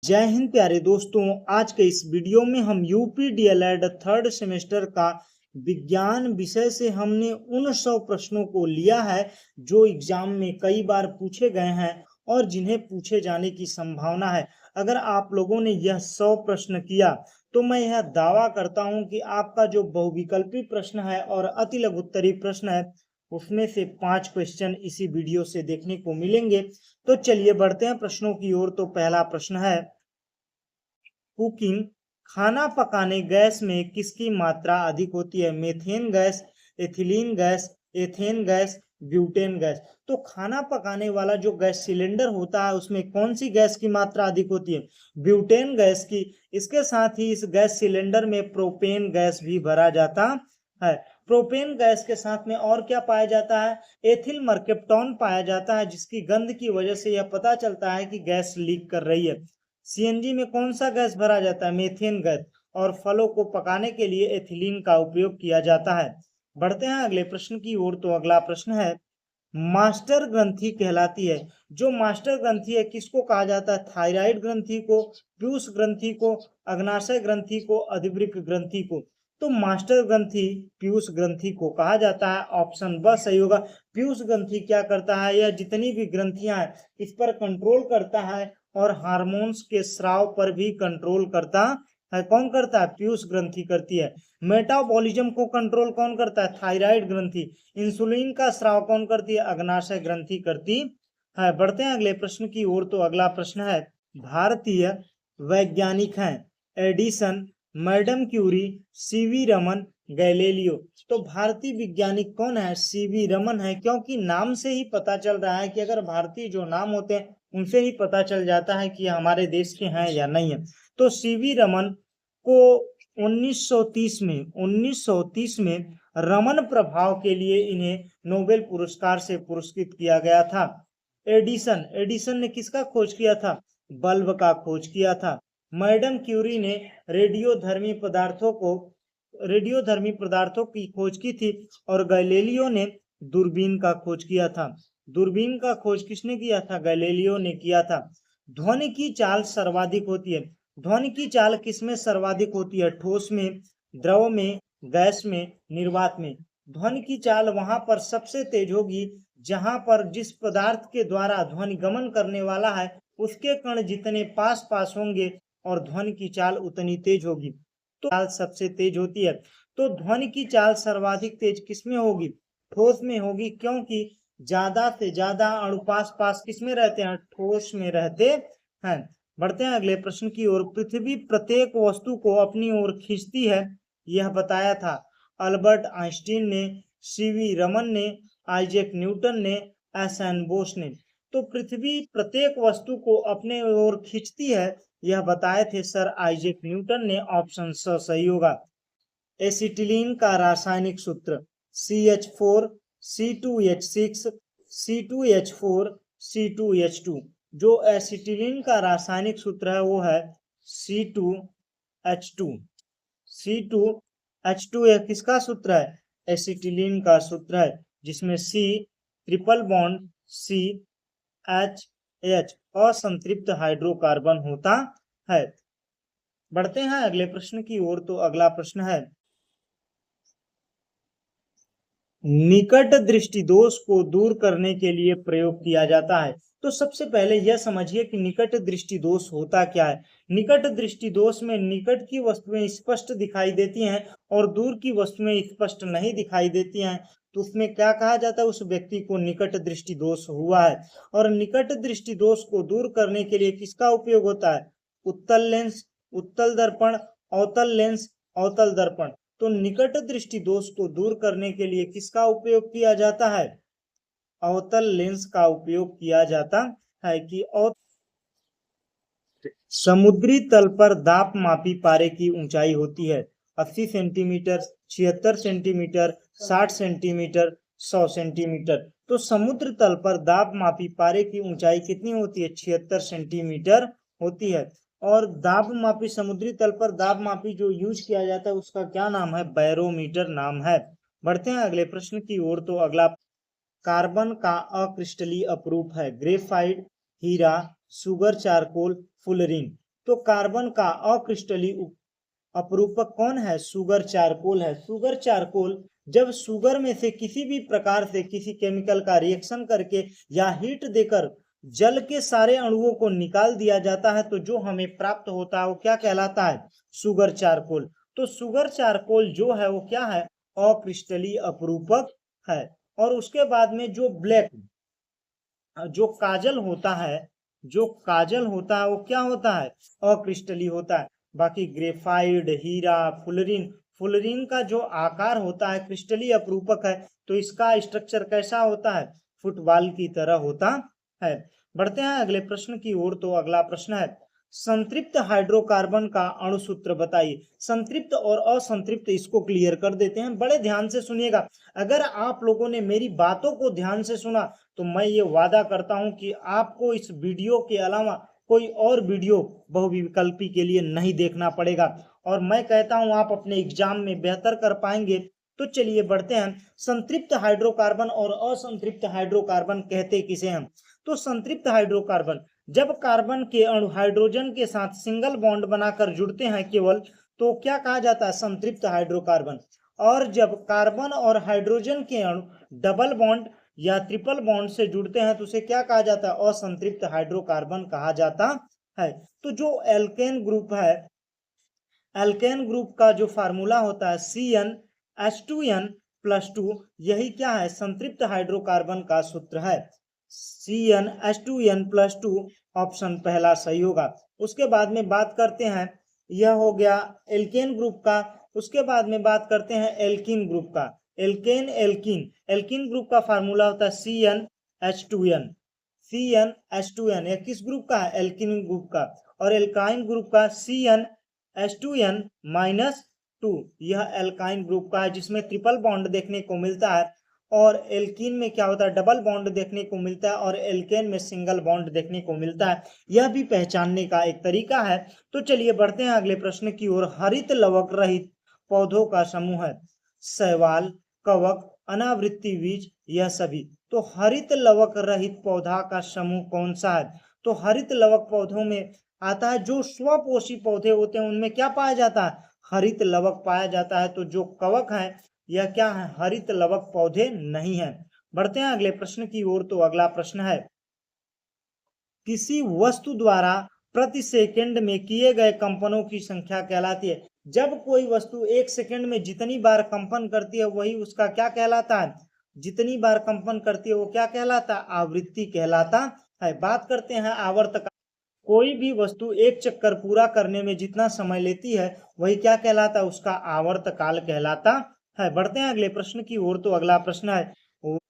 जय हिंद प्यारे दोस्तों। आज के इस वीडियो में हम यूपी डीएलएड थर्ड सेमेस्टर का विज्ञान विषय से हमने उन 100 प्रश्नों को लिया है जो एग्जाम में कई बार पूछे गए हैं और जिन्हें पूछे जाने की संभावना है। अगर आप लोगों ने यह 100 प्रश्न किया तो मैं यह दावा करता हूं कि आपका जो बहुविकल्पी प्रश्न है और अति लघु उत्तरीय प्रश्न है उसमें से 5 क्वेश्चन इसी वीडियो से देखने को मिलेंगे। तो चलिए बढ़ते हैं प्रश्नों की ओर। तो पहला प्रश्न है, कुकिंग खाना पकाने गैस में किसकी मात्रा अधिक होती है? Methane gas, ethylene gas, ethane gas, butane gas. तो खाना पकाने वाला जो गैस सिलेंडर होता है उसमें कौन सी गैस की मात्रा अधिक होती है? ब्यूटेन गैस की। इसके साथ ही इस गैस सिलेंडर में प्रोपेन गैस भी भरा जाता है। प्रोपेन गैस के साथ में और क्या पाया जाता है? एथिल मर्केप्टॉन पाया जाता है, जिसकी गंध की वजह से यह पता चलता है कि गैस लीक कर रही है। सीएनजी में कौन सा गैस भरा जाता है? Methane gas. और फलों को पकाने के लिए एथिलीन का उपयोग किया जाता है। बढ़ते हैं अगले प्रश्न की ओर। तो अगला प्रश्न है, मास्टर ग्रंथि कहलाती है। जो मास्टर ग्रंथि है किसको कहा जाता है? थायराइड ग्रंथि को, पीयूष ग्रंथि को, अग्नाशय ग्रंथि को, अधिवृक्क ग्रंथि को। तो मास्टर ग्रंथि पीयूष ग्रंथि को कहा जाता है। ऑप्शन ब सही होगा। पीयूष ग्रंथि क्या करता है? यह जितनी भी ग्रंथियां हैं इस पर कंट्रोल करता है और हार्मोन्स के स्राव पर भी कंट्रोल करता है। कौन करता है? पीयूष ग्रंथि करती है। मेटाबॉलिज्म को कंट्रोल कौन करता है? थायराइड ग्रंथि। इंसुलिन का स्राव कौन करती है? अग्नाशय ग्रंथि करती है। बढ़ते हैं अगले प्रश्न की ओर। तो अगला प्रश्न है, भारतीय वैज्ञानिक हैं Edison, madam Curie, CV Raman, Galileo. तो भारतीय वैज्ञानिक कौन है? सीवी रमन है, क्योंकि नाम से ही पता चल रहा है कि अगर भारतीय जो नाम होते हैं उनसे ही पता चल जाता है कि हमारे देश के हैं या नहीं है। तो सीवी रमन को 1930 में रमन प्रभाव के लिए इन्हें नोबेल पुरस्कार से पुरस्कृत किया गया था। एडिसन ने किसका खोज किया था? बल्ब का खोज किया था। मैडम क्यूरी ने रेडियोधर्मी पदार्थों की खोज की थी और गैलीलियो ने दूरबीन का खोज किया था। दूरबीन का खोज किसने किया था? गैलीलियो ने किया था। ध्वनि की चाल सर्वाधिक होती है। ध्वनि की चाल किसमें सर्वाधिक होती है? ठोस में, द्रव में, गैस में, निर्वात में। ध्वनि की चाल वहां पर सबसे तेज होगी जहां पर जिस पदार्थ के द्वारा ध्वनि गमन करने वाला है उसके कण जितने पास पास होंगे और ध्वनि की चाल उतनी तेज होगी। तो चाल सबसे तेज होती है। तो ध्वनि की चाल सर्वाधिक तेज किसमें होगी? ठोस में होगी, क्योंकि ज्यादा से ज्यादा अणु पास पास किसमें रहते हैं? ठोस में रहते हैं। बढ़ते हैं अगले प्रश्न की ओर। पृथ्वी प्रत्येक वस्तु को अपनी ओर खींचती है, यह बताया था अल्बर्ट आइंस्टीन ने, सीवी रमन ने, आइजैक न्यूटन ने, एस एन बोस ने। तो पृथ्वी प्रत्येक वस्तु को अपने ओर खींचती है, यह बताए थे सर आइजैक न्यूटन ने। ऑप्शन स सही होगा। एसिटिलीन का रासायनिक सूत्र CH4 C2H6 C2H4 C2H2। जो एसिटिलीन का रासायनिक सूत्र है वो है C2H2। C2H2 यह किसका सूत्र है? एसिटिलीन का सूत्र है, जिसमें C ट्रिपल बॉन्ड CH असंतृप्त हाइड्रोकार्बन होता है। बढ़ते हैं अगले प्रश्न की ओर। तो अगला प्रश्न है, निकट दृष्टि दोष को दूर करने के लिए प्रयोग किया जाता है। तो सबसे पहले यह समझिए कि निकट दृष्टि दोष होता क्या है। निकट दृष्टि दोष में निकट की वस्तुएं स्पष्ट दिखाई देती हैं और दूर की वस्तुएं स्पष्ट नहीं दिखाई देती हैं। तो उसमें क्या कहा जाता है? उस व्यक्ति को निकट दृष्टि दोष हुआ है। और निकट दृष्टि दोष को दूर करने के लिए किसका उपयोग होता है? उत्तल लेंस, उत्तल दर्पण, अवतल लेंस, अवतल दर्पण। तो निकट दृष्टि दोष को दूर करने के लिए किसका उपयोग किया जाता है? अवतल लेंस का उपयोग किया जाता है। कि समुद्री तल पर दाब मापी पारे की ऊंचाई होती है 80 सेंटीमीटर, 76 सेंटीमीटर, 60 सेंटीमीटर, 100 सेंटीमीटर। तो समुद्र तल पर दाब मापी पारे की ऊंचाई कितनी होती है? 76 सेंटीमीटर होती है। और दाब मापी, समुद्री तल पर दाब मापी जो यूज किया जाता है उसका क्या नाम है? बैरोमीटर नाम है। बढ़ते हैं अगले प्रश्न की ओर। तो अगला, कार्बन का अक्रिस्टलीय अपरूप है ग्रेफाइट, हीरा, सुगर चारकोल, फुलरिन। तो कार्बन का अक्रिस्टलीय अपरूपक कौन है? सुगर चारकोल है। सुगर चारकोल जब सुगर में से किसी भी प्रकार से किसी केमिकल का रिएक्शन करके या हीट देकर जल के सारे अणुओं को निकाल दिया जाता है तो जो हमें प्राप्त होता है वो क्या कहलाता है? Sugar charcoal. तो सुगर चारकोल जो है वो क्या है? अक्रिस्टलीय अपरूपक है। और उसके बाद में जो ब्लैक जो काजल होता है, जो काजल होता है वो क्या होता है? अक्रिस्टलीय होता है। बाकी ग्रेफाइट, हीरा, फुलरिन, फुलरिन का जो आकार होता है क्रिस्टलीय अपरूपक है, तो इसका स्ट्रक्चर कैसा होता है? फुटबॉल की तरह होता है। बढ़ते हैं अगले प्रश्न की ओर। तो अगला प्रश्न है, संतृप्त हाइड्रोकार्बन का अणु सूत्र बताइए। संतृप्त और असंतृप्त इसको क्लियर कर देते हैं, बड़े ध्यान से सुनिएगा। अगर आप लोगों ने मेरी बातों को ध्यान से सुना तो मैं ये वादा करता हूं कि आपको इस वीडियो के अलावा कोई और वीडियो बहुविकल्पी के लिए नहीं देखना पड़ेगा और मैं कहता हूं आप अपने एग्जाम में बेहतर कर पाएंगे। तो चलिए बढ़ते हैं। संतृप्त हाइड्रोकार्बन और असंतृप्त हाइड्रोकार्बन कहते किसे हैं? तो संतृप्त हाइड्रोकार्बन जब कार्बन के अणु हाइड्रोजन के साथ सिंगल बॉन्ड बनाकर जुड़ते हैं केवल, तो क्या कहा जाता है? संतृप्त हाइड्रोकार्बन। और जब कार्बन और हाइड्रोजन के अणु डबल बॉन्ड या ट्रिपल बॉन्ड से जुड़ते हैं तो उसे क्या कहा जाता है? असंतृप्त हाइड्रोकार्बन कहा जाता है। तो जो एल्केन ग्रुप है, एल्केन ग्रुप का जो फार्मूला होता है CnH2n+2, यही क्या है? संतृप्त हाइड्रोकार्बन का सूत्र है। CnH2n+2 ऑप्शन पहला सही होगा। उसके बाद में बात करते हैं, यह हो गया एल्केन ग्रुप का। उसके बाद में बात करते हैं एल्कीन ग्रुप का। एल्केन, एल्कीन, एल्कीन ग्रुप का फार्मूला होता है CnH2n। CnH2n यह किस ग्रुप का है? एल्कीन ग्रुप का। और एल्काइन ग्रुप का CnH2n-2, यह एल्काइन ग्रुप का है जिसमें ट्रिपल बॉन्ड देखने को मिलता है। और एल्कीन में क्या होता है? डबल बॉन्ड देखने को मिलता है और एल्केन में सिंगल बॉन्ड देखने को मिलता है। यह भी पहचानने का एक तरीका है। तो चलिए बढ़ते हैं अगले प्रश्न की ओर। हरित लवक रहित पौधों का समूह है। शैवाल, कवक, अनावृत्ति बीज, यह सभी। तो हरित लवक रहित पौधा का समूह कौन सा है? तो हरित लवक पौधों में आता है जो स्वपोषी पौधे होते हैं उनमें क्या पाया जाता है? हरित लवक पाया जाता है। तो जो कवक है यह क्या है? हरित लवक पौधे नहीं है। बढ़ते हैं अगले प्रश्न की ओर। तो अगला प्रश्न है, किसी वस्तु द्वारा प्रति सेकंड में किए गए कंपनों की संख्या कहलाती है। जब कोई वस्तु एक सेकंड में जितनी बार कंपन करती है वही उसका क्या कहलाता है? जितनी बार कंपन करती है वो क्या कहलाता है? आवृत्ति कहलाता है। बात करते हैं आवर्त। कोई भी वस्तु एक चक्कर पूरा करने में जितना समय लेती है वही क्या कहलाता है? उसका आवर्त काल कहलाता है। बढ़ते हैं अगले प्रश्न की ओर। तो अगला प्रश्न है,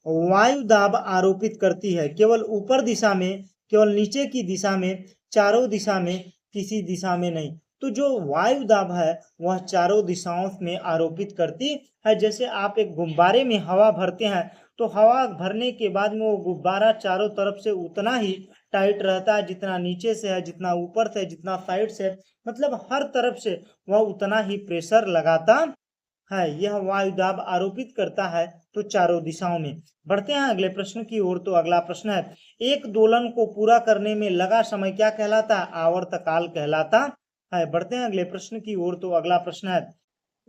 वायु दाब आरोपित करती है केवल ऊपर दिशा में, केवल नीचे की दिशा में, चारों दिशा में, किसी दिशा में नहीं। तो जो वायु दाब है वह चारों दिशाओं में आरोपित करती है। जैसे आप एक गुब्बारे में हवा भरते हैं तो हवा भरने के बाद में वो गुब्बारा चारों तरफ से उतना ही टाइट रहता है जितना नीचे से है, जितना ऊपर से, जितना साइड से, मतलब हर तरफ से वह उतना ही प्रेशर लगाता है। यह वायु दाब आरोपित करता है तो चारों दिशाओं में। बढ़ते हैं अगले प्रश्न की ओर। तो अगला प्रश्न है, एक दोलन को पूरा करने में लगा समय क्या कहलाता है? आवर्तकाल कहलाता है। बढ़ते हैं अगले प्रश्न की ओर। तो अगला प्रश्न है,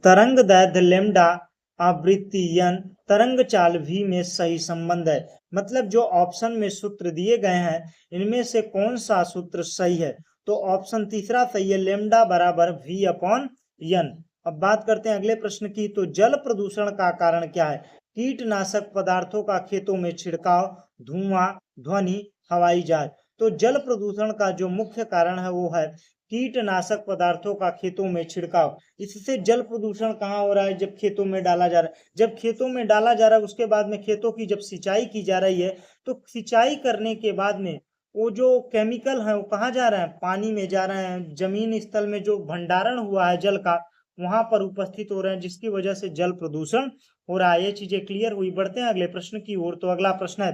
तरंग दैर्ध्य लैम्डा, आवृत्ति n, तरंग चाल v में सही संबंध है। मतलब जो ऑप्शन में सूत्र दिए गए हैं इनमें से कौन सा सूत्र सही है? तो ऑप्शन तीसरा सही है, लैम्डा बराबर v/n। अब बात करते हैं अगले प्रश्न की। तो जल प्रदूषण का कारण क्या है? कीटनाशक पदार्थों का खेतों में छिड़काव, धुआं, ध्वनि, हवाई जहाज। तो जल प्रदूषण का जो मुख्य कारण है वो है कीटनाशक पदार्थों का खेतों में छिड़काव। इससे जल प्रदूषण कहाँ हो रहा है? जब खेतों में डाला जा रहा है। जब खेतों में डाला जा रहा है उसके बाद में खेतों की जब सिंचाई की जा रही है तो सिंचाई करने के बाद में वो जो केमिकल है वो कहाँ जा रहे हैं? पानी में जा रहे हैं। जमीन स्थल में जो भंडारण हुआ है जल का वहां पर उपस्थित हो रहे हैं जिसकी वजह से जल प्रदूषण हो रहा है। ये चीजें क्लियर हुई। बढ़ते हैं अगले प्रश्न की ओर। तो अगला प्रश्न है,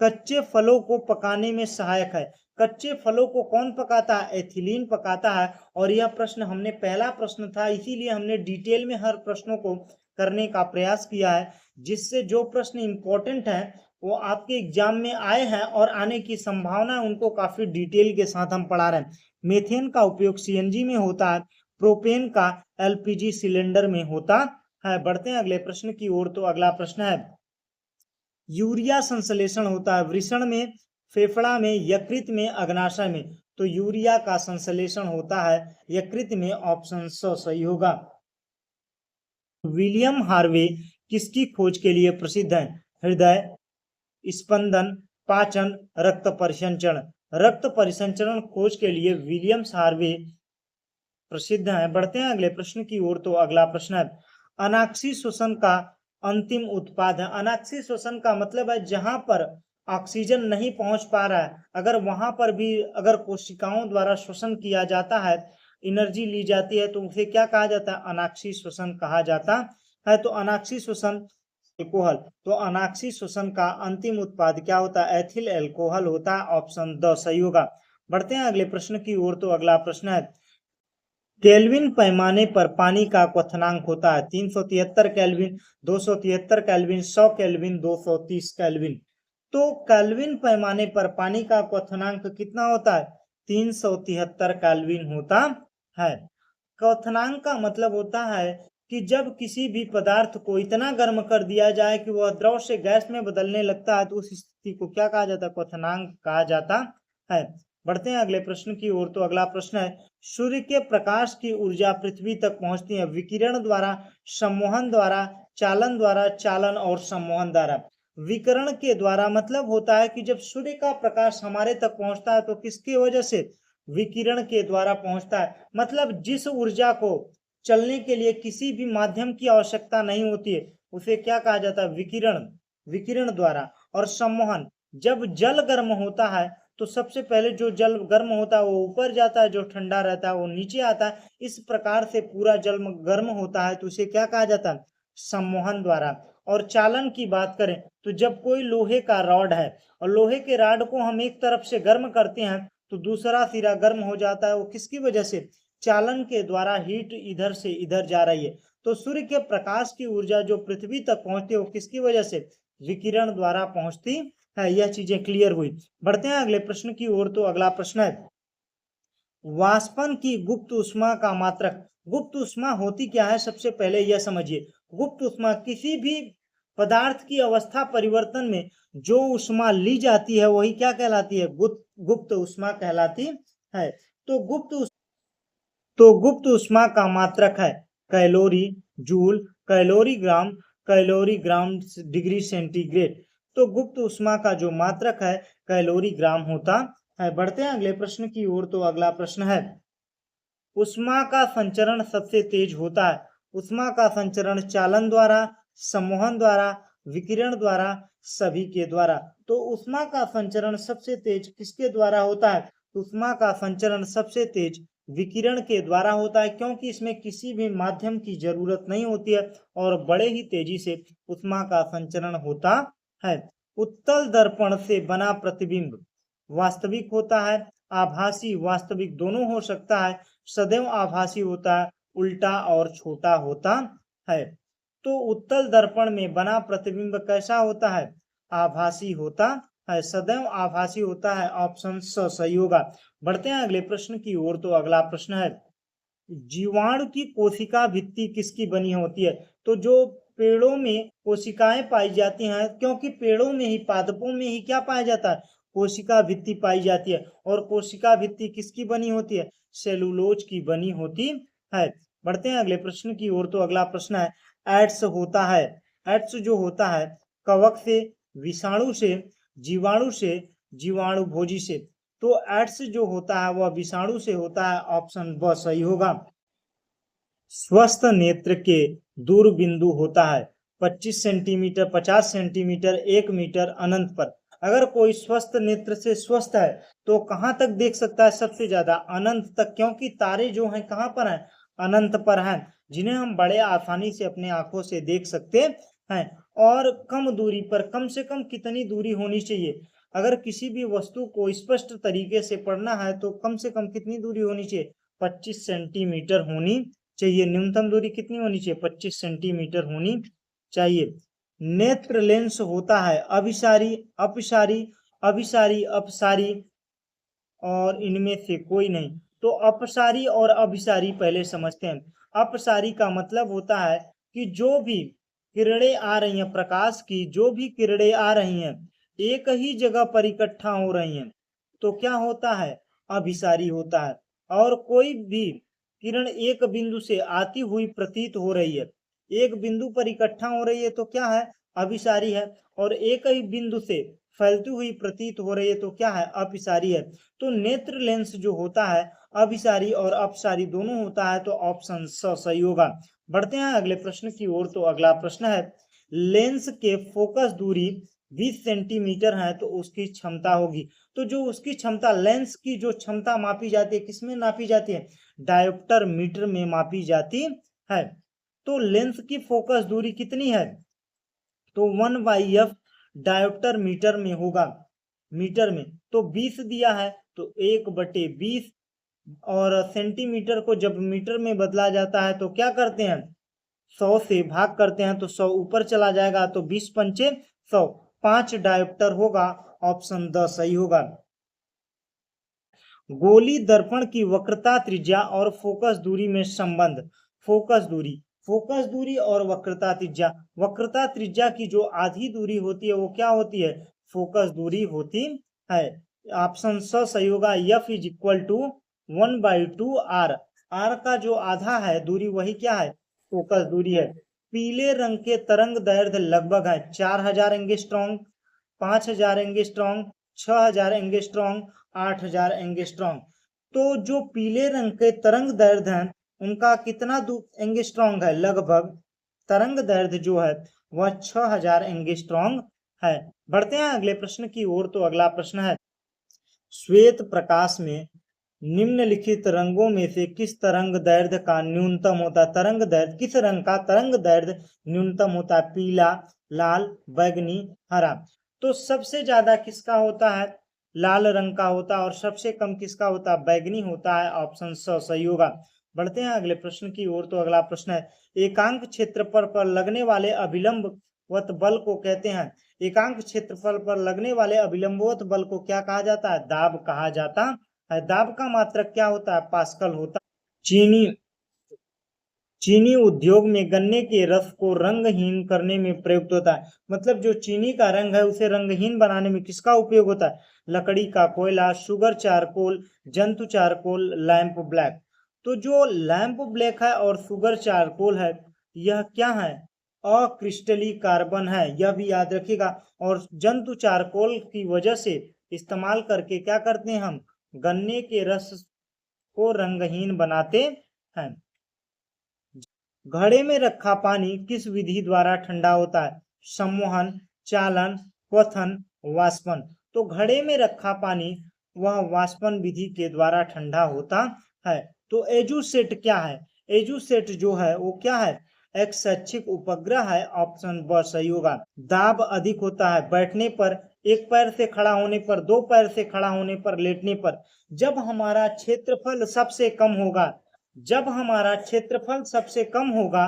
कच्चे फलों को पकाने में सहायक है। कच्चे फलों को कौन पकाता है? एथिलीन पकाता है। और यह प्रश्न हमने पहला प्रश्न था इसीलिए हमने डिटेल में हर प्रश्नों को करने का प्रयास किया है जिससे जो प्रश्न इंपॉर्टेंट है वो आपके एग्जाम में आए हैं और आने की संभावना है उनको काफी डिटेल के साथ हम पढ़ा रहे हैं। मीथेन का उपयोग सीएनजी में होता है, प्रोपेन का एलपीजी सिलेंडर में होता है। बढ़ते हैं अगले प्रश्न की ओर। तो अगला प्रश्न है, यूरिया संश्लेषण होता है वृषण में, फेफड़ा में, यकृत में, अग्नाशय में। तो यूरिया का संश्लेषण होता है यकृत में, ऑप्शन स सही होगा। विलियम हार्वे किसकी खोज के लिए प्रसिद्ध है? हृदय, स्पंदन, पाचन, रक्त परिसंचरण। रक्त परिसंचरण खोज के लिए विलियम हार्वे प्रसिद्ध है। बढ़ते हैं अगले प्रश्न की ओर। तो अगला प्रश्न है, अनाक्षी श्वसन का अंतिम उत्पाद है। अनाक्षी श्वसन का मतलब है जहां पर ऑक्सीजन नहीं पहुंच पा रहा है, अगर वहां पर भी अगर कोशिकाओं द्वारा श्वसन किया जाता है, एनर्जी ली जाती है, तो उसे क्या कहा जाता है? अनाक्षी श्वसन कहा जाता है। तो अनाक्षी श्वसन एल्कोहल, तो अनाक्षी श्वसन का अंतिम उत्पाद क्या होता है? एथिल एल्कोहल होता है, ऑप्शन द सही होगा। बढ़ते हैं अगले प्रश्न की ओर। तो अगला प्रश्न है, केल्विन पैमाने पर पानी का क्वथनांक होता है 373 केल्विन, 273 केल्विन, 100 केल्विन, 230 केल्विन। तो केल्विन पैमाने पर पानी का क्वथनांक कितना होता है? 373 केल्विन होता है। क्वथनांक का मतलब होता है कि जब किसी भी पदार्थ को इतना गर्म कर दिया जाए कि वह द्रव से गैस में बदलने लगता है, तो उस स्थिति को क्या कहा जाता है? क्वथनांक कहा जाता है। बढ़ते हैं अगले प्रश्न की ओर। तो अगला प्रश्न है, सूर्य के प्रकाश की ऊर्जा पृथ्वी तक पहुंचती है विकिरण द्वारा, सम्मोहन द्वारा, चालन द्वारा, चालन और सम्मोहन द्वारा। विकिरण के द्वारा मतलब होता है कि जब सूर्य का प्रकाश हमारे तक पहुंचता है तो किसकी वजह से? विकिरण के द्वारा पहुंचता है। मतलब जिस ऊर्जा को चलने के लिए किसी भी माध्यम की आवश्यकता नहीं होती है, उसे क्या कहा जाता है? विकिरण, विकिरण द्वारा। और सम्मोहन, जब जल गर्म होता है तो सबसे पहले जो जल गर्म होता है वो ऊपर जाता है, जो ठंडा रहता है वो नीचे आता है। इस प्रकार से पूरा जल गर्म होता है, तो उसे क्या कहा जाता है? सम्मोहन द्वारा। और चालन की बात करें तो जब कोई लोहे का रॉड है और लोहे के रॉड को हम एक तरफ से गर्म करते हैं तो दूसरा सिरा गर्म हो जाता है, वो किसकी वजह से? चालन के द्वारा हीट इधर से इधर जा रही है। तो सूर्य के प्रकाश की ऊर्जा जो पृथ्वी तक पहुंचती है वो किसकी वजह से? विकिरण द्वारा पहुंचती है। यह चीजें क्लियर हुई। बढ़ते हैं अगले प्रश्न की ओर। तो अगला प्रश्न है, वाष्पन की गुप्त ऊष्मा का मात्रक। गुप्त ऊष्मा होती क्या है? सबसे पहले यह समझिए, गुप्त ऊष्मा किसी भी पदार्थ की अवस्था परिवर्तन में जो ऊष्मा ली जाती है वही क्या कहलाती है? गुप्त ऊष्मा कहलाती है। तो गुप्त ऊष्मा का मात्रक है कैलोरी, जूल, कैलोरीग्राम, कैलोरीग्राम डिग्री सेंटीग्रेड। तो गुप्त ऊष्मा का जो मात्रक है कैलोरीग्राम होता है। बढ़ते हैं अगले प्रश्न की ओर। तो अगला प्रश्न है, ऊष्मा का संचरण सबसे तेज होता है। ऊष्मा का संचरण चालन द्वारा, सम्मोहन द्वारा, विकिरण द्वारा, सभी के द्वारा। तो ऊष्मा का संचरण सबसे तेज किसके द्वारा होता है? ऊष्मा का संचरण सबसे तेज विकिरण के द्वारा होता है, क्योंकि इसमें किसी भी माध्यम की जरूरत नहीं होती है और बड़े ही तेजी से ऊष्मा का संचरण होता है। उत्तल दर्पण से बना प्रतिबिंब वास्तविक होता है, आभासी वास्तविक दोनों हो सकता है, सदैव आभासी होता है, उल्टा और छोटा होता है। तो उत्तल दर्पण में बना प्रतिबिंब कैसा होता है? आभासी होता है, सदैव आभासी होता है, ऑप्शन स सही होगा। बढ़ते हैं अगले प्रश्न की ओर। तो अगला प्रश्न है, जीवाणु की कोशिका भित्ति किसकी बनी होती है? तो जो पेड़ों में कोशिकाएं पाई जाती हैं, क्योंकि पेड़ों में ही, पादपों में ही क्या पाया जाता है? कोशिका भित्ति पाई जाती है। और कोशिका भित्ति किसकी बनी होती है? सेलुलोज की बनी होती है। बढ़ते हैं अगले प्रश्न की ओर। तो अगला प्रश्न है, एड्स होता है, एड्स जो होता है कवक से, विषाणु से, जीवाणु से, जीवाणु भोजी से। तो एड्स जो होता है वह विषाणु से होता है, ऑप्शन ब सही होगा। स्वस्थ नेत्र के दूर बिंदु होता है 25 सेंटीमीटर, 50 सेंटीमीटर, 1 मीटर अनंत पर। अगर कोई स्वस्थ नेत्र से स्वस्थ है तो कहां तक देख सकता है? सबसे ज्यादा अनंत तक, क्योंकि तारे जो हैं कहां पर हैं? अनंत पर हैं, जिन्हें हम बड़े आसानी से अपने आंखों से देख सकते हैं। और कम दूरी पर, कम से कम कितनी दूरी होनी चाहिए? अगर किसी भी वस्तु को स्पष्ट तरीके से पढ़ना है तो कम से कम कितनी दूरी होनी चाहिए? 25 सेंटीमीटर होनी चाहिए। न्यूनतम दूरी कितनी होनी चाहिए? 25 सेंटीमीटर होनी चाहिए। नेत्र लेंस होता है अभिसारी, अपसारी, अभिसारी, अपसारी और इनमें से कोई नहीं। तो अपसारी और अभिसारी पहले समझते हैं। अपसारी का मतलब होता है कि जो भी किरणें आ रही हैं, प्रकाश की जो भी किरणें आ रही हैं एक ही जगह पर इकट्ठा हो रही हैं तो क्या होता है, अभिसारी होता है। और कोई भी किरण एक बिंदु से आती हुई प्रतीत हो रही है, एक बिंदु पर इकट्ठा हो रही है तो क्या है, अभिसारी है। और एक ही बिंदु से फैलती हुई प्रतीत हो रही है तो क्या है, अपसारी है। तो नेत्र लेंस जो होता है अभिसारी और अपसारी दोनों होता है। तो ऑप्शन सही होगा। बढ़ते हैं अगले प्रश्न की ओर। तो अगला प्रश्न है, लेंस के फोकस दूरी 20 सेंटीमीटर है तो उसकी क्षमता होगी। तो जो उसकी क्षमता, लेंस की जो क्षमता मापी जाती है किसमें मापी जाती है, डायोप्टर मीटर में मापी जाती है। तो लेंस की फोकस दूरी कितनी है, तो 1/f डायोप्टर मीटर में होगा, मीटर में। तो 20 दिया है तो 1/20, और सेंटीमीटर को जब मीटर में बदला जाता है तो क्या करते हैं, 100 से भाग करते हैं तो 100 ऊपर चला जाएगा तो 20 पंचे 100, 5 डायोप्टर होगा। ऑप्शन द सही होगा। गोली दर्पण की वक्रता त्रिज्या और फोकस दूरी में संबंध। फोकस दूरी और वक्रता त्रिज्या, वक्रता त्रिज्या की जो आधी दूरी होती है वो क्या होती है, फोकस दूरी होती है। ऑप्शन सही होगा। F is equal to 1/2 R, R का जो आधा है दूरी वही क्या है, फोकस दूरी है। पीले रंग के तरंग दैर्ध्य लगभग है 4000 एंगस्ट्रॉम, 5000 एंगस्ट्रॉम, 6000 एंगस्ट्रॉम, 8000 एंगस्ट्रॉम। तो जो पीले रंग के तरंग दैर्ध्य हैं उनका कितना एंगस्ट्रॉम है, लगभग तरंग दैर्ध्य जो है वह 6000 एंगस्ट्रॉम है। बढ़ते हैं अगले प्रश्न की ओर। तो अगला प्रश्न है, श्वेत प्रकाश में निम्नलिखित रंगों में से किस तरंग दैर्ध्य का न्यूनतम होता है, तरंग दैर्ध्य, किस रंग का तरंग दैर्ध्य न्यूनतम होता है, पीला, लाल, बैंगनी, हरा। तो सबसे ज्यादा किसका होता है, लाल रंग का होता है, और सबसे कम किसका होता है, बैंगनी होता है। ऑप्शन सही होगा। बढ़ते हैं अगले प्रश्न की ओर। तो अगला प्रश्न है, एकांक क्षेत्रफल पर लगने वाले अभिलंबवत बल को कहते हैं, एकांक क्षेत्रफल पर लगने वाले अभिलंबवत बल को क्या कहा जाता है, दाब कहा जाता है। दाब का मात्रक क्या होता है, पास्कल होता है। चीनी उद्योग में गन्ने के रस को रंगहीन करने में प्रयुक्त होता है। मतलब जो चीनी का रंग है उसे रंगहीन बनाने में किसका उपयोग होता है, लकड़ी का कोयला, शुगर चारकोल, जंतु चारकोल, लैंप ब्लैक। तो जो लैंप ब्लैक है और शुगर चारकोल है यह क्या है, अक्रिस्टलीय कार्बन है, यह भी याद रखिएगा। और जंतु चारकोल की वजह से इस्तेमाल करके क्या करते हैं, हम गन्ने के रस को रंगहीन बनाते हैं। घड़े में रखा पानी किस विधि द्वारा ठंडा होता है, संवहन, चालन, क्वथन, वाष्पन। तो घड़े में रखा पानी वह वाष्पन विधि के द्वारा ठंडा होता है। तो एजुसेट क्या है, एजुसेट जो है वो क्या है, एक शैक्षिक उपग्रह है। ऑप्शन ब सही होगा। दाब अधिक होता है बैठने पर, एक पैर से खड़ा होने पर, दो पैर से खड़ा होने पर, लेटने पर। जब हमारा क्षेत्रफल सबसे कम होगा, जब हमारा क्षेत्रफल सबसे कम होगा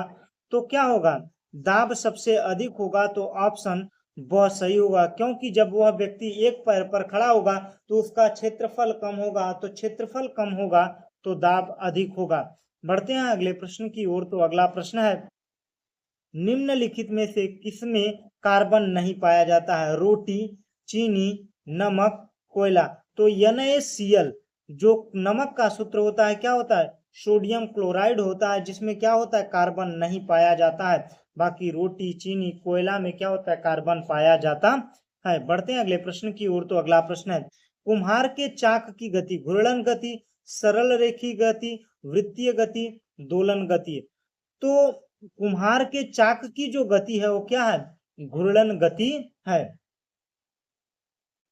तो क्या होगा, दाब सबसे अधिक होगा। तो ऑप्शन ब सही होगा, क्योंकि जब वह व्यक्ति एक पैर पर खड़ा होगा तो उसका क्षेत्रफल कम होगा, तो क्षेत्रफल कम होगा तो दाब अधिक होगा। बढ़ते हैं अगले प्रश्न की ओर। तो अगला प्रश्न है, निम्नलिखित में से किसमें कार्बन नहीं पाया जाता है, रोटी, चीनी, नमक, कोयला। तो NaCl जो नमक का सूत्र होता है क्या होता है, सोडियम क्लोराइड होता है, जिसमें क्या होता है, कार्बन नहीं पाया जाता है। बाकी रोटी, चीनी, कोयला में क्या होता है, कार्बन पाया जाता है। बढ़ते हैं अगले प्रश्न की ओर। तो अगला प्रश्न है, कुम्हार के चाक की गति घूर्णन गति, सरल रेखी गति, वृत्तीय गति, दोलन गति। तो कुम्हार के चाक की जो गति है वो क्या है, घूर्णन गति है।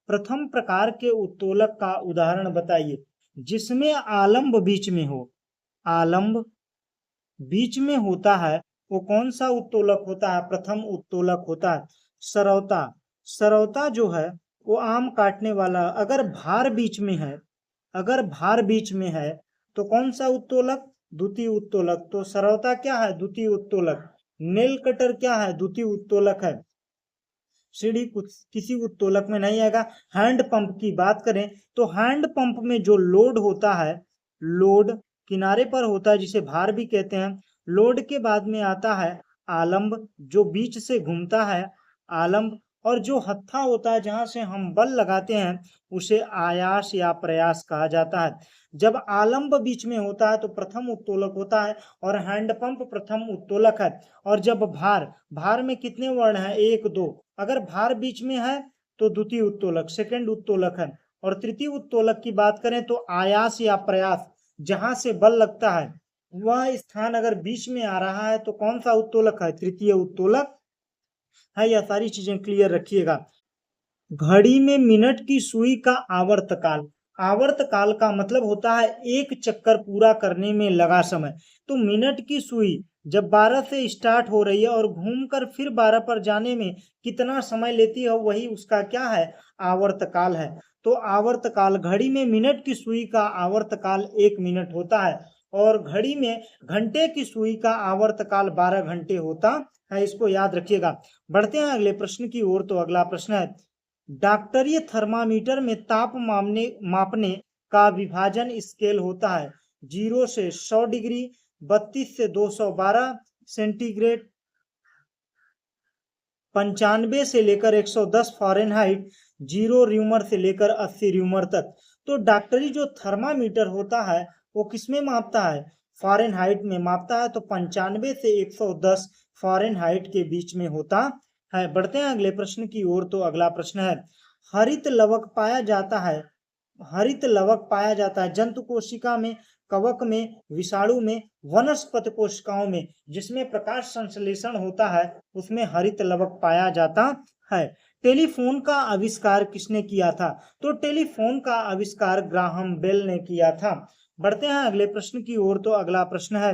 प्रथम प्रकार के उत्तोलक का उदाहरण बताइए, जिसमें आलंब बीच में हो, आलंब बीच में होता है वो कौन सा उत्तोलक होता है, प्रथम उत्तोलक होता है सरौता। सरौता जो है वो आम काटने वाला, अगर भार बीच में है, अगर भार बीच में है तो कौन सा उत्तोलक, द्वितीय उत्तोलक। तो सरौता क्या है, द्वितीय उत्तोलक। नेल कटर क्या है, द्वितीय उत्तोलक है। सीढ़ी कुछ किसी उत्तोलक में नहीं आएगा। हैंड पंप की बात करें तो हैंड पंप में जो लोड होता है, लोड, किनारे पर होता है जिसे भार भी कहते हैं। लोड के बाद में आता है आलंब, जो बीच से घूमता है, आलंब। और जो हत्था होता है जहां से हम बल लगाते हैं उसे आयास या प्रयास कहा जाता है। जब आलंब बीच में होता है तो प्रथम उत्तोलक होता है और हैंडपंप प्रथम उत्तोलक है। और जब भार, भार में कितने वर्ण हैं, 1 2, अगर भार बीच में है तो द्वितीय उत्तोलक, सेकंड उत्तोलक है। और तृतीय उत्तोलक की बात करें तो आयास या प्रयास, जहां से बल लगता है वह स्थान अगर बीच में आ रहा है तो कौन सा उत्तोलक है, तृतीय उत्तोलक है। यह सारी चीजें क्लियर रखिएगा। घड़ी में मिनट की सुई का आवर्तकाल, आवर्तकाल का मतलब होता है एक चक्कर पूरा करने में लगा समय। तो मिनट की सुई जब 12 से स्टार्ट हो रही है और घूमकर फिर 12 पर जाने में कितना समय लेती है, वही उसका क्या है, आवर्तकाल है। तो आवर्तकाल, घड़ी में मिनट की सुई का आवर्तकाल 1 मिनट होता है और घड़ी में घंटे की सुई का आवर्तकाल 12 घंटे होता है। इसको याद रखिएगा। बढ़ते हैं अगले प्रश्न की ओर। तो अगला प्रश्न है, डॉक्टरी थर्मामीटर में ताप मापने का विभाजन स्केल होता है 0 से 100 डिग्री, 32 से 212 सेंटीग्रेड, 95 से लेकर 110 फ़ारेनहाइट, 0 र्यूमर से लेकर 80 र्यूमर तक। तो डॉक्टरी जो थर्मामीटर होता है वो किसमें मापता है, फ़ारेनहाइट में मापता है। तो 95 से 110 फ़ारेनहाइट के बीच में होता है। बढ़ते हैं अगले प्रश्न की ओर। तो अगला प्रश्न है, हरित लवक पाया जाता है, हरित लवक पाया जाता है जंतु कोशिका में, कवक में, विषाणु में, वनस्पति कोशिकाओं में। जिसमें प्रकाश संश्लेषण होता है उसमें हरित लवक पाया जाता है। टेलीफोन का आविष्कार किसने किया था, तो टेलीफोन का आविष्कार ग्राहम बेल ने किया था। बढ़ते हैं अगले प्रश्न की ओर। तो अगला प्रश्न है,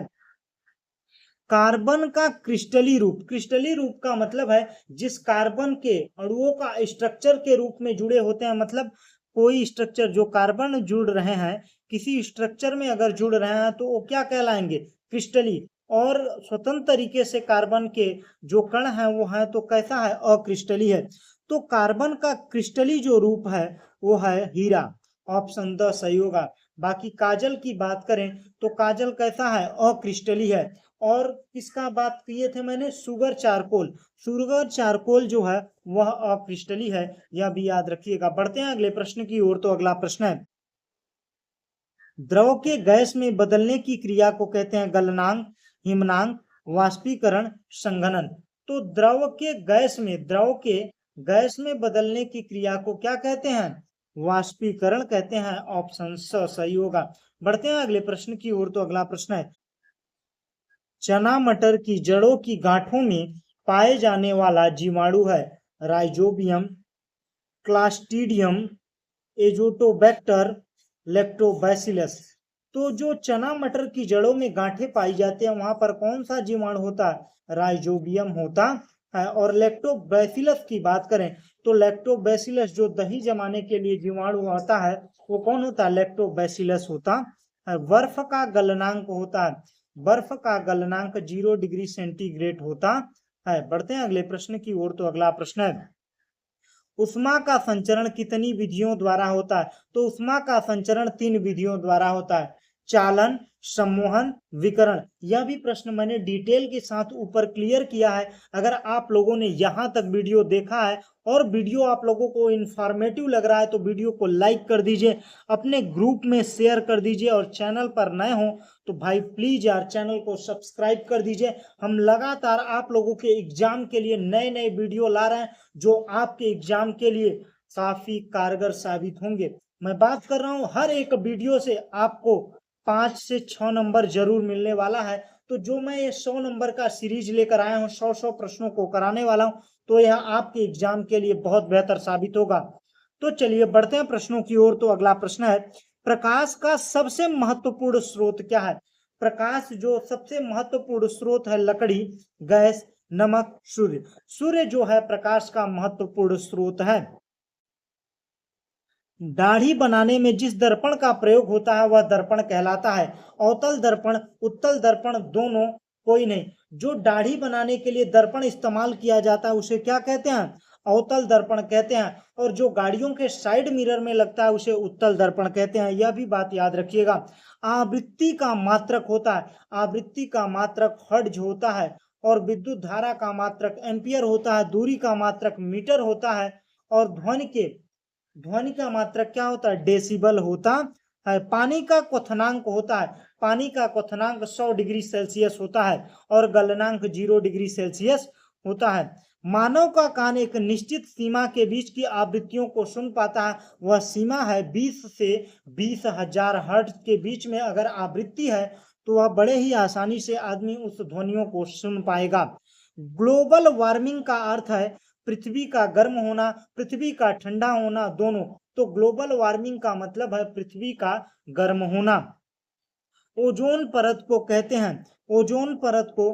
कार्बन का क्रिस्टली रूप, क्रिस्टली रूप का मतलब है जिस कार्बन के अणुओं का स्ट्रक्चर के रूप में जुड़े होते हैं, मतलब कोई स्ट्रक्चर जो कार्बन जुड़ रहे हैं, किसी स्ट्रक्चर में अगर जुड़ रहे हैं तो वो क्या कहलाएंगे, क्रिस्टली। और स्वतंत्र तरीके से कार्बन के जो कण हैं वो है तो कैसा है, अक्रिस्टली है। तो कार्बन का क्रिस्टली जो रूप है वो है हीरा, ऑप्शन द सही होगा। बाकी काजल की बात करें तो काजल कैसा है, अक्रिस्टली है। और किसका बात किए थे मैंने, सुगर चारकोल, सुगर चारकोल जो है वह अक्रिस्टली है, यह भी याद रखिएगा। बढ़ते हैं अगले प्रश्न की ओर। तो अगला प्रश्न है, द्रव के गैस में बदलने की क्रिया को कहते हैं गलनांक, हिमनांक, वाष्पीकरण, संघनन। तो द्रव के गैस में, द्रव के गैस में बदलने की क्रिया को क्या कहते हैं, वाष्पीकरण कहते हैं, ऑप्शन स सही होगा। बढ़ते हैं अगले प्रश्न की ओर। तो अगला प्रश्न है, चना मटर की जड़ों की गांठों में पाए जाने वाला जीवाणु है राइजोबियम, क्लास्ट्रीडियम, एजोटोबैक्टर, लैक्टोबैसिलस। तो जो चना मटर की जड़ों में गांठें पाई जाती हैं वहां पर कौन सा जीवाणु होता है, राइजोबियम होता है। और लैक्टोबैसिलस की बात करें तो लैक्टोबैसिलस जो दही जमाने के लिए जीवाणु होता है वो कौन होता है, लैक्टोबैसिलस होता है। बर्फ का गलनांक होता है, बर्फ का गलनांक 0 डिग्री सेंटीग्रेड होता है। बढ़ते हैं अगले प्रश्न की ओर। तो अगला प्रश्न है, उष्मा का संचरण कितनी विधियों द्वारा होता है, तो उष्मा का संचरण 3 विधियों द्वारा होता है, चालन, सम्मोहन, विकरण। यह भी प्रश्न मैंने डिटेल के साथ ऊपर क्लियर किया है। अगर आप लोगों ने यहां तक वीडियो देखा है और वीडियो आप लोगों को इंफॉर्मेटिव लग रहा है तो वीडियो को लाइक कर दीजिए, अपने ग्रुप में शेयर कर दीजिए और चैनल पर नए हो तो भाई प्लीज यार चैनल को सब्सक्राइब कर दीजिए। हम लगातार आप लोगों के एग्जाम के लिए नए नए वीडियो ला रहे हैं जो आपके एग्जाम के लिए काफी कारगर साबित होंगे। मैं बात कर रहा हूं हर एक वीडियो से आपको 5 से 6 नंबर जरूर मिलने वाला है। तो जो मैं ये 100 नंबर का सीरीज लेकर आया हूँ, 100 प्रश्नों को कराने वाला हूँ, तो यह आपके एग्जाम के लिए बहुत बेहतर साबित होगा। तो चलिए बढ़ते हैं प्रश्नों की ओर। तो अगला प्रश्न है, प्रकाश का सबसे महत्वपूर्ण स्रोत क्या है, प्रकाश जो सबसे महत्वपूर्ण स्रोत है, लकड़ी, गैस, नमक, सूर्य। सूर्य जो है प्रकाश का महत्वपूर्ण स्रोत है। दाढ़ी बनाने में जिस दर्पण का प्रयोग होता है वह दर्पण कहलाता है, अवतल दर्पण, उत्तल दर्पण, दोनों, कोई नहीं। जो दाढ़ी बनाने के लिए दर्पण इस्तेमाल किया जाता है उसे क्या कहते हैं, अवतल दर्पण कहते हैं, और जो गाड़ियों के साइड मिरर में लगता है उसे उत्तल दर्पण कहते हैं। यह भी बात याद रखिएगा। आवृत्ति का मात्रक होता है, आवृत्ति का मात्रक हर्ट्ज होता है, और विद्युत धारा का मात्रक एम्पियर होता है, दूरी का मात्रक मीटर होता है, और ध्वनि का मात्रक क्या होता है, डेसिबल होता है। पानी का क्वथनांक होता है, पानी का क्वथनांक 100 डिग्री सेल्सियस होता है, और गलनांक 0 डिग्री सेल्सियस होता है। मानव का कान एक निश्चित सीमा के बीच की आवृत्तियों को सुन पाता है, वह सीमा है 20 से 20,000 हर्ट्ज के बीच में अगर आवृत्ति है तो वह बड़े ही आसानी से आदमी उस ध्वनियों को सुन पाएगा। ग्लोबल वार्मिंग का अर्थ है पृथ्वी का गर्म होना, पृथ्वी का ठंडा होना, दोनों। तो ग्लोबल वार्मिंग का मतलब है पृथ्वी का गर्म होना। ओजोन परत को कहते हैं, ओजोन परत को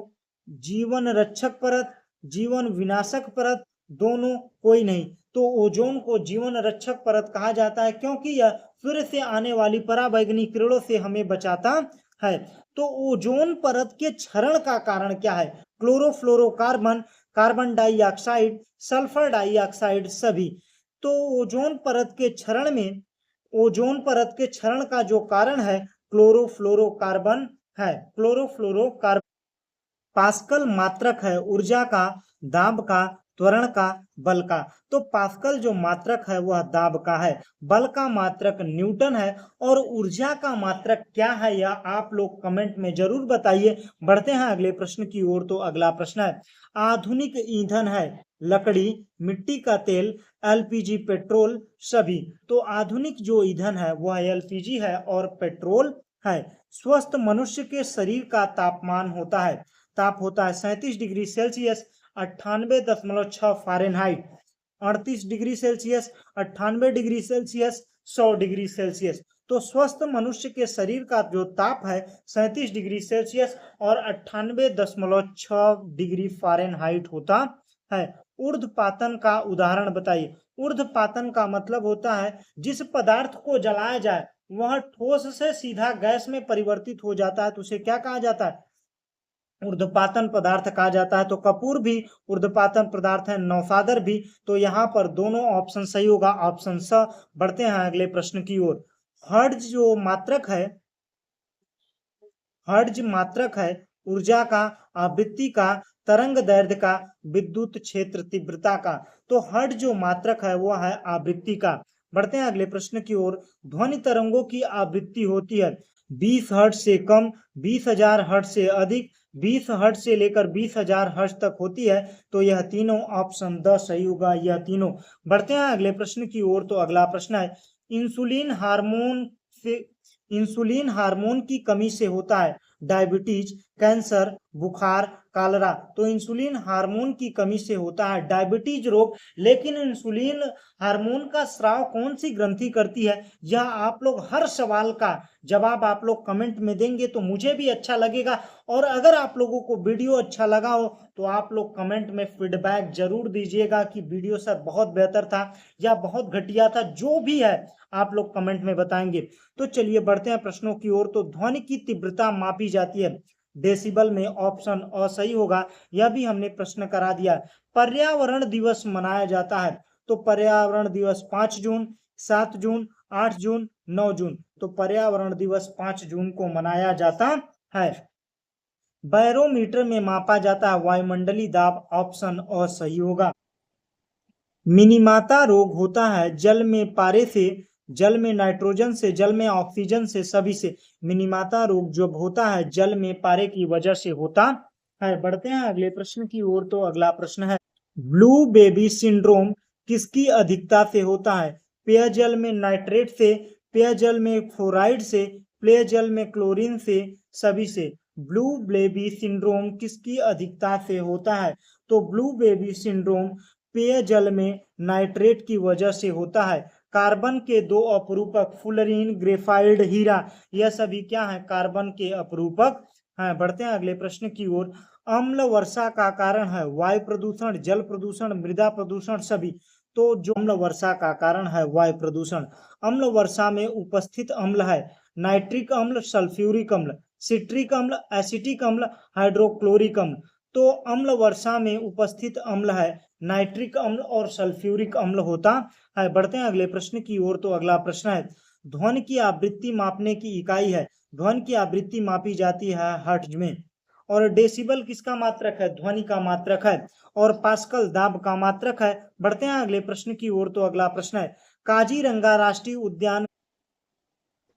जीवन रक्षक परत, जीवन विनाशक परत, दोनों कोई नहीं। तो ओजोन को जीवन रक्षक परत कहा जाता है क्योंकि यह सूर्य से आने वाली पराबैंगनी किरणों से हमें बचाता है। तो ओजोन परत के क्षरण का कारण क्या है, chlorofluorocarbon, carbon dioxide, sulphur dioxide सभी। तो ओजोन परत के क्षरण में, ओजोन परत के क्षरण का जो कारण है क्लोरोफ्लोरोकार्बन है, क्लोरोफ्लोरोकार्बन। पास्कल मात्रक है ऊर्जा का, दाब का, त्वरण का, बल का। तो पास्कल जो मात्रक है वह दाब का है, बल का मात्रक न्यूटन है, और ऊर्जा का मात्रक क्या है यह आप लोग कमेंट में जरूर बताइए। बढ़ते हैं अगले प्रश्न की ओर। तो अगला प्रश्न है, आधुनिक ईंधन है लकड़ी, मिट्टी का तेल, एलपीजी, पेट्रोल सभी। तो आधुनिक जो ईंधन है वह एलपीजी है और पेट्रोल है। स्वस्थ मनुष्य के शरीर का तापमान होता है, ताप होता है 37 degree Celsius 98.6 Fahrenheit, 38 degree Celsius, 98 degree Celsius, 100 degree Celsius. तो स्वस्थ मनुष्य के शरीर का जो ताप है 37 डिग्री सेल्सियस और 98.6 डिग्री फ़ारेनहाइट होता है। ऊर्ध्वपातन का उदाहरण बताइए। ऊर्ध्वपातन का मतलब होता है जिस पदार्थ को जलाया जाए वह ठोस से सीधा गैस में परिवर्तित हो जाता है, तो उसे क्या कहा जाता है, ऊर्ध्वपातन पदार्थ कहा जाता है। तो कपूर भी ऊर्ध्वपातन पदार्थ है, नौसादर भी। तो यहाँ पर दोनों ऑप्शन सही होगा, ऑप्शन स। बढ़ते हैं अगले प्रश्न की ओर। हर्ट्ज जो मात्रक है, हर्ट्ज मात्रक है ऊर्जा का, आवृत्ति का, तरंग दैर्ध्य का, विद्युत क्षेत्र तीव्रता का। तो हर्ट्ज जो मात्रक है वह है आवृत्ति का। बढ़ते हैं अगले प्रश्न की ओर। ध्वनि तरंगों की आवृत्ति होती है 20 हर्ट्ज से कम, 20,000 हर्ट्ज से अधिक, 20 हर्ट्ज से लेकर 20,000 हर्ट्ज तक होती है। तो यह तीनों ऑप्शन द सही होगा, यह तीनों। बढ़ते हैं अगले प्रश्न की ओर। तो अगला प्रश्न है, इंसुलिन हार्मोन से, इंसुलिन हार्मोन की कमी से होता है डायबिटीज, कैंसर, बुखार, कालरा। तो इंसुलिन हार्मोन की कमी से होता है डायबिटीज रोग। लेकिन इंसुलिन हार्मोन का स्राव कौन सी ग्रंथि करती है, यह आप लोग हर सवाल का जवाब आप लोग कमेंट में देंगे तो मुझे भी अच्छा लगेगा। और अगर आप लोगों को वीडियो अच्छा लगा हो तो आप लोग कमेंट में फीडबैक जरूर दीजिएगा कि वीडियो सर बहुत बेहतर था या बहुत घटिया था, जो भी है आप लोग कमेंट में बताएंगे। तो चलिए बढ़ते हैं प्रश्नों की ओर। तो ध्वनि की तीव्रता मापी जाती है डेसिबल में, ऑप्शन अ सही होगा, यह भी हमने प्रश्न करा दिया। पर्यावरण दिवस मनाया जाता है। तो पर्यावरण दिवस 5 जून, 7 जून, 8 जून, 9 जून। तो पर्यावरण दिवस 5 जून को मनाया जाता है। बैरोमीटर में मापा जाता है वायुमंडलीय दाब, ऑप्शन अ सही होगा। मिनीमाता रोग होता है जल में पारे से, जल में नाइट्रोजन से, जल में ऑक्सीजन से, सभी से। मिनीमाता रोग जब होता है जल में पारे की वजह से होता है। बढ़ते हैं अगले प्रश्न की ओर। तो अगला प्रश्न है, ब्लू बेबी सिंड्रोम किसकी अधिकता से होता है, पेयजल में नाइट्रेट से, पेयजल में फ्लोराइड से, पेयजल में क्लोरीन से, सभी से। ब्लू बेबी सिंड्रोम किसकी अधिकता से होता है, तो ब्लू बेबी सिंड्रोम पेयजल में नाइट्रेट की वजह से होता है। कार्बन के दो अपरूपक फुलरीन, ग्रेफाइड, हीरा, यह सभी क्या है, कार्बन के अपरूपक हैं। बढ़ते हैं अगले प्रश्न की ओर। अम्ल वर्षा का कारण है वायु प्रदूषण, जल प्रदूषण, मृदा प्रदूषण सभी। तो जो अम्ल वर्षा का कारण है वायु प्रदूषण। अम्ल वर्षा में उपस्थित अम्ल है नाइट्रिक अम्ल, सल्फ्यूरिक अम्ल, सिट्रिक अम्ल, एसिटिक अम्ल, हाइड्रोक्लोरिक अम्ल। तो अम्ल वर्षा में उपस्थित अम्ल है नाइट्रिक अम्ल और सल्फ्यूरिक अम्ल होता है। बढ़ते हैं अगले प्रश्न की ओर। तो अगला प्रश्न है, ध्वनि की आवृत्ति मापने की इकाई है। ध्वनि की आवृत्ति मापी जाती है हर्ट्ज में। और डेसिबल किसका मात्रक है? ध्वनि का मात्रक है। और पास्कल दाब का मात्रक है। बढ़ते हैं अगले प्रश्न की ओर। तो अगला प्रश्न है, काजीरंगा राष्ट्रीय उद्यान।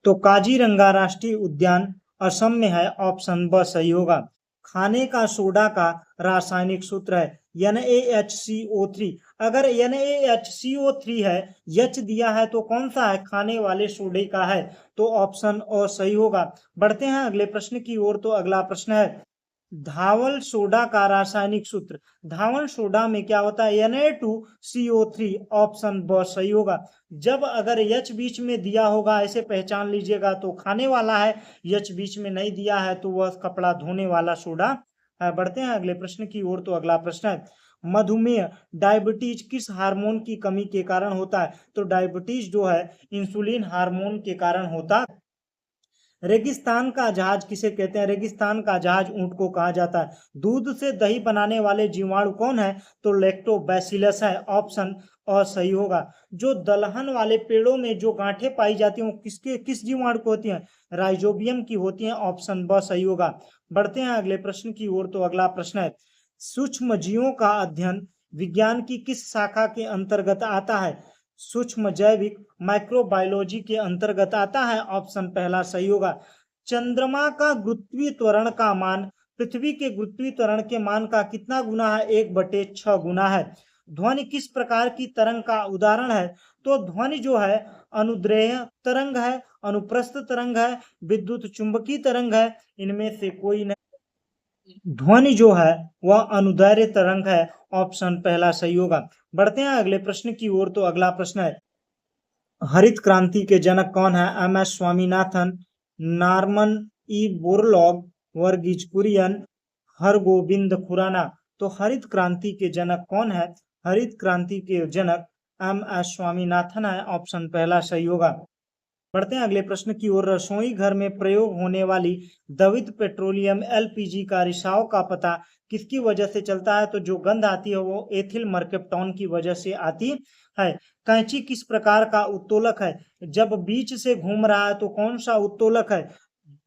तो काजीरंगा राष्ट्रीय उद्यान असम में है। ऑप्शन ब सही होगा। खाने का सोडा का रासायनिक सूत्र है NaHCO3। अगर NaHCO3 है, H दिया है तो कौन सा है? खाने वाले सोडे का है, तो ऑप्शन अ सही होगा। बढ़ते हैं अगले प्रश्न की ओर। तो अगला प्रश्न है, धावल सोडा का रासायनिक सूत्र। धावल सोडा में क्या होता है? Na2CO3। ऑप्शन ब सही होगा। जब अगर H बीच में दिया होगा ऐसे पहचान लीजिएगा तो खाने वाला है, H बीच में नहीं दिया है तो वह कपड़ा धोने वाला सोडा है। बढ़ते हैं अगले प्रश्न की ओर। तो अगला प्रश्न है, मधुमेह डायबिटीज किस हार्मोन की कमी के कारण होता है? तो डायबिटीज जो है इंसुलिन हार्मोन के कारण होता है। रेगिस्तान का जहाज किसे कहते हैं? रेगिस्तान का जहाज ऊंट को कहा जाता है। दूध से दही बनाने वाले जीवाणु कौन है? तो लैक्टोबैसिलस है। ऑप्शन अ सही होगा। जो दलहन वाले पेड़ों में जो गांठें पाई जाती हैं वो किस जीवाणु को होती हैं? राइजोबियम की होती हैं। ऑप्शन ब सही होगा। बढ़ते हैं अगले प्रश्न की ओर। तो अगला प्रश्न है, सूक्ष्म जीवों का अध्ययन विज्ञान की किस शाखा के अंतर्गत आता है? सूक्ष्म जैविक माइक्रोबायोलॉजी के अंतर्गत आता है। ऑप्शन पहला सही होगा। चंद्रमा का गुरुत्वीय त्वरण का मान पृथ्वी के गुरुत्वीय त्वरण के मान का कितना गुना है? 1/6 गुना है। ध्वनि किस प्रकार की तरंग का उदाहरण है? तो ध्वनि जो है अनुदैर्घ्य तरंग है, अनुप्रस्थ तरंग है, विद्युत चुंबकीय तरंग है। इनमें से कोई नहीं। ध्वनि जो है वह अनुदैर्घ्य तरंग है। ऑप्शन पहला सही होगा। बढ़ते हैं अगले प्रश्न की ओर। तो अगला प्रश्न है, हरित क्रांति के जनक कौन है? MS Swaminathan, Norman E Borlaug, Varghese Kurien, Hargobind Khorana. तो हरित क्रांति के जनक कौन है? हरित क्रांति के जनक MS स्वामीनाथन है। ऑप्शन पहला सही होगा। बढ़ते हैं अगले प्रश्न की ओर। रसोई घर में प्रयोग होने वाली दवित पेट्रोलियम LPG का रिसाव का पता किसकी वजह से चलता है? तो जो गंध आती है वो एथिल मर्केप्टॉन की वजह से आती है। कैंची किस प्रकार का उत्तोलक है? जब बीच से घूम रहा है तो कौन सा उत्तोलक है?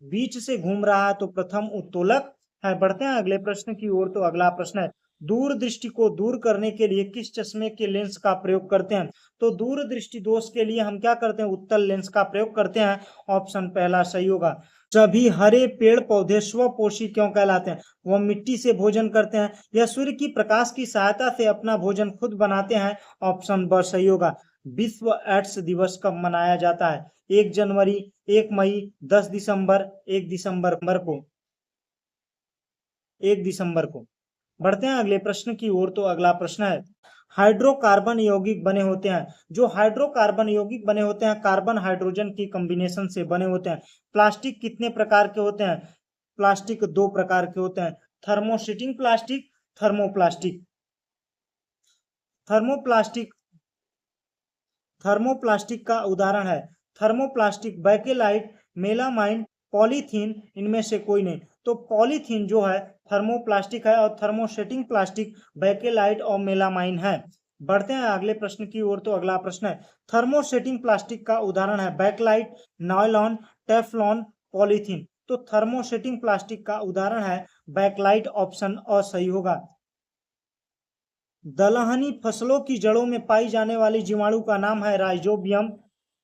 बीच से घूम रहा है तो प्रथम उत्तोलक है। बढ़ते हैं अगले प्रश्न की ओर। तो अगला प्रश्न है, दूरदृष्टि को दूर करने के लिए किस चश्मे के लेंस का प्रयोग करते हैं? तो दूरदृष्टि दोष के लिए हम क्या करते हैं? उत्तल लेंस का प्रयोग करते हैं। ऑप्शन पहला सही होगा। सभी हरे पेड़ पौधे स्वपोषी क्यों कहलाते हैं? वह मिट्टी से भोजन करते हैं या सूर्य की प्रकाश की सहायता से अपना भोजन खुद बनाते हैं। ऑप्शन ब सही होगा। विश्व एड्स दिवस कब मनाया जाता है? 1 जनवरी, 1 मई, 10 दिसंबर, 1 दिसंबर को 1 दिसंबर को। बढ़ते हैं अगले प्रश्न की ओर। तो अगला प्रश्न है, हाइड्रोकार्बन यौगिक बने होते हैं। जो हाइड्रोकार्बन यौगिक बने होते हैं कार्बन हाइड्रोजन की कॉम्बिनेशन से बने होते हैं। प्लास्टिक कितने प्रकार के होते हैं? प्लास्टिक 2 प्रकार के होते हैं, thermosetting plastic, thermoplastic. Thermoplastic thermoplastic का उदाहरण है थर्मोप्लास्टिक, बैकेलाइट, मेलामाइन, पॉलीथीन। इनमें से कोई नहीं। तो पॉलीथीन जो है थर्मोप्लास्टिक है और थर्मोसेटिंग प्लास्टिक बैकेलाइट और मेलामाइन है। बढ़ते हैं अगले प्रश्न की ओर। तो अगला प्रश्न है, थर्मोसेटिंग प्लास्टिक का उदाहरण है बैकलाइट, नायलॉन, टेफ्लॉन, पॉलीथीन। तो थर्मोसेटिंग प्लास्टिक का उदाहरण है बैकलाइट। ऑप्शन अ सही होगा। दलहनी फसलों की जड़ों में पाई जाने वाली जीवाणु का नाम है राइजोबियम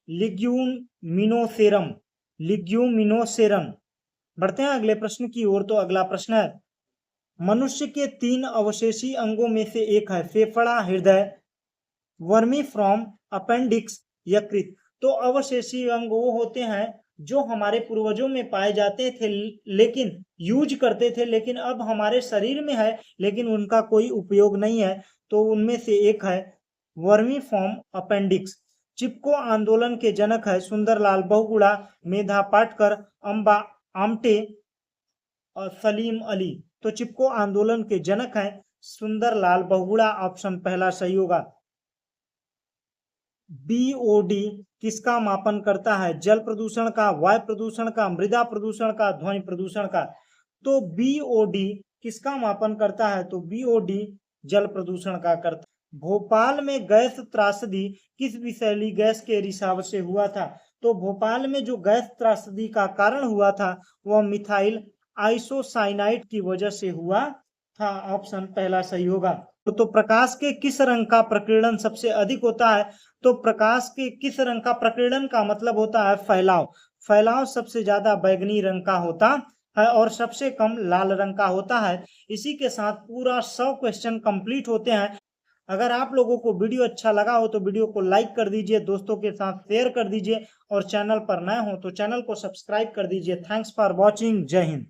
लिग्यूमिनोसेरम। लिग्यूमिनोसेरम। बढ़ते हैं अगले प्रश्न की ओर। तो अगला प्रश्न है, मनुष्य के 3 अवशेषी अंगों में से एक है फेफड़ा, हृदय, वर्मी फ्रॉम, अपेंडिक्स, यकृत। तो अवशेषी अंग वो होते हैं जो हमारे पूर्वजों में पाए जाते थे लेकिन यूज करते थे, लेकिन अब हमारे शरीर में है लेकिन उनका कोई उपयोग नहीं है। तो उनमें से एक है वर्मी फॉर्म अपेंडिक्स। चिपको आंदोलन के जनक है सुंदरलाल बहुगुणा, मेधा पाटकर, अम्बा आमटे और सलीम अली। तो चिपको आंदोलन के जनक हैं सुंदरलाल बहुगुणा। ऑप्शन पहला सही होगा। BOD किसका मापन करता है? जल प्रदूषण का, वायु प्रदूषण का, मृदा प्रदूषण का, ध्वनि प्रदूषण का। तो BOD किसका मापन करता है? तो BOD जल प्रदूषण का करता भोपाल में गैस त्रासदी किस विषैली गैस के रिसाव से हुआ था? तो भोपाल में जो गैस त्रासदी का कारण हुआ था वह मिथाइल आइसोसाइनाइड की वजह से हुआ था। ऑप्शन पहला सही होगा। तो प्रकाश के किस रंग का प्रकीर्णन सबसे अधिक होता है? तो प्रकाश के किस रंग का प्रकीर्णन का मतलब होता है फैलाव। फैलाव सबसे ज्यादा बैंगनी रंग का होता है और सबसे कम लाल रंग का होता है। इसी के साथ पूरा 100 क्वेश्चन कंप्लीट होते हैं। अगर आप लोगों को वीडियो अच्छा लगा हो तो वीडियो को लाइक कर दीजिए, दोस्तों के साथ शेयर कर दीजिए और चैनल पर नए हो तो चैनल को सब्सक्राइब कर दीजिए। Thanks for watching. जय हिंद।